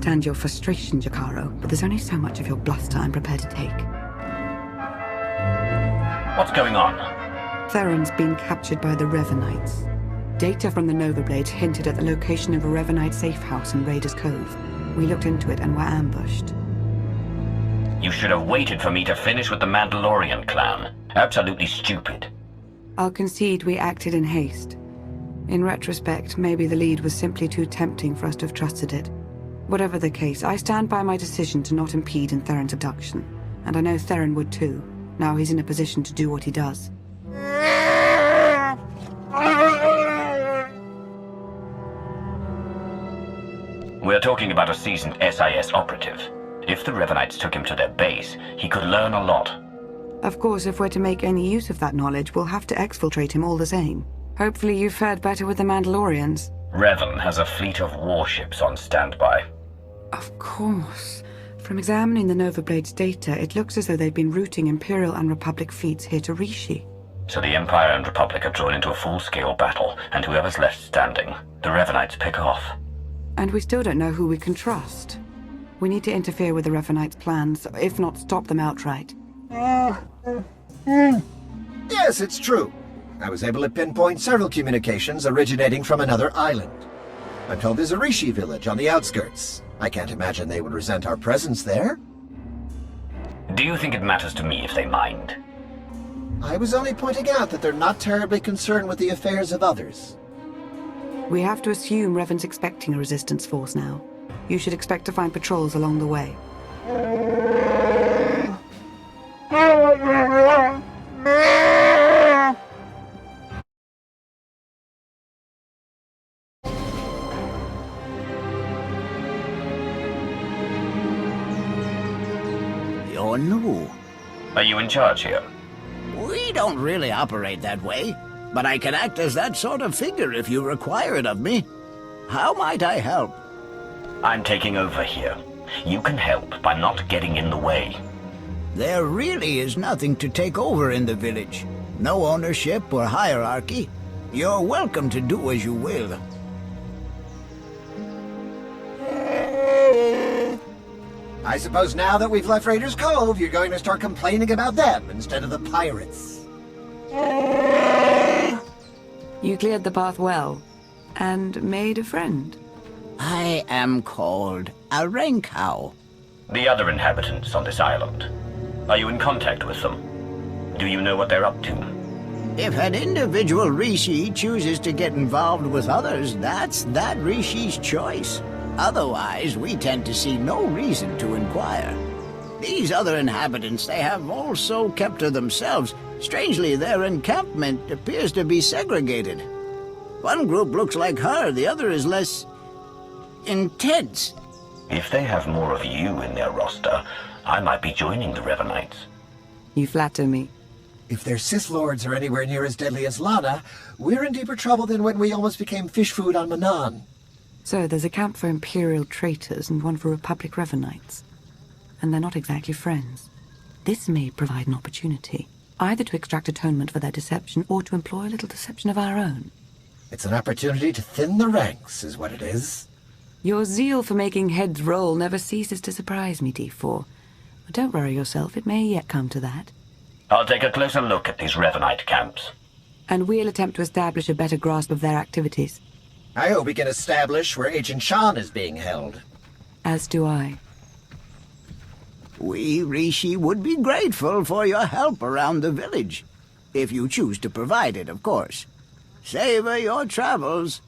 understand your frustration, Jakaro, but there's only so much of your bluster I'm prepared to take. What's going on? Theron's been captured by the Revanites. Data from the Nova Blades hinted at the location of a Revanite safe house in Raiders Cove. We looked into it and were ambushed. You should have waited for me to finish with the Mandalorian clan. Absolutely stupid. I'll concede we acted in haste. In retrospect, maybe the lead was simply too tempting for us to have trusted it. Whatever the case, I stand by my decision to not impede in Theron's abduction. And I know Theron would too. Now he's in a position to do what he does. We're talking about a seasoned SIS operative. If the Revanites took him to their base, he could learn a lot. Of course, if we're to make any use of that knowledge, we'll have to exfiltrate him all the same. Hopefully you've fared better with the Mandalorians. Revan has a fleet of warships on standby. Of course. From examining the Nova Blades data, it looks as though they've been routing Imperial and Republic fleets here to Rishi. So the Empire and Republic are drawn into a full-scale battle, and whoever's left standing, the Revanites pick off. And we still don't know who we can trust. We need to interfere with the Revanites' plans, if not stop them outright. Yes, it's true. I was able to pinpoint several communications originating from another island. I'm told there's a Rishi village on the outskirts. I can't imagine they would resent our presence there. Do you think it matters to me if they mind? I was only pointing out that they're not terribly concerned with the affairs of others. We have to assume Revan's expecting a resistance force now. You should expect to find patrols along the way. You're new. Are you in charge here? We don't really operate that way, but I can act as that sort of figure if you require it of me. How might I help? I'm taking over here. You can help by not getting in the way. There really is nothing to take over in the village. No ownership or hierarchy. You're welcome to do as you will. I suppose now that we've left Raiders Cove, you're going to start complaining about them instead of the pirates. You cleared the path well, and made a friend. I am called a Renkau. The other inhabitants on this island. Are you in contact with them? Do you know what they're up to? If an individual Rishi chooses to get involved with others, that's that Rishi's choice. Otherwise, we tend to see no reason to inquire. These other inhabitants, they have also kept to themselves. Strangely, their encampment appears to be segregated. One group looks like her, the other is less intense. If they have more of you in their roster, I might be joining the Revanites. You flatter me. If their Sith Lords are anywhere near as deadly as Lana, we're in deeper trouble than when we almost became fish food on Manan. So there's a camp for Imperial traitors and one for Republic Revanites. And they're not exactly friends. This may provide an opportunity, either to extract atonement for their deception or to employ a little deception of our own. It's an opportunity to thin the ranks, is what it is. Your zeal for making heads roll never ceases to surprise me, D4. But don't worry yourself, it may yet come to that. I'll take a closer look at these Revanite camps. And we'll attempt to establish a better grasp of their activities. I hope we can establish where Agent Shan is being held. As do I. We, Rishi, would be grateful for your help around the village. If you choose to provide it, of course. Savor your travels.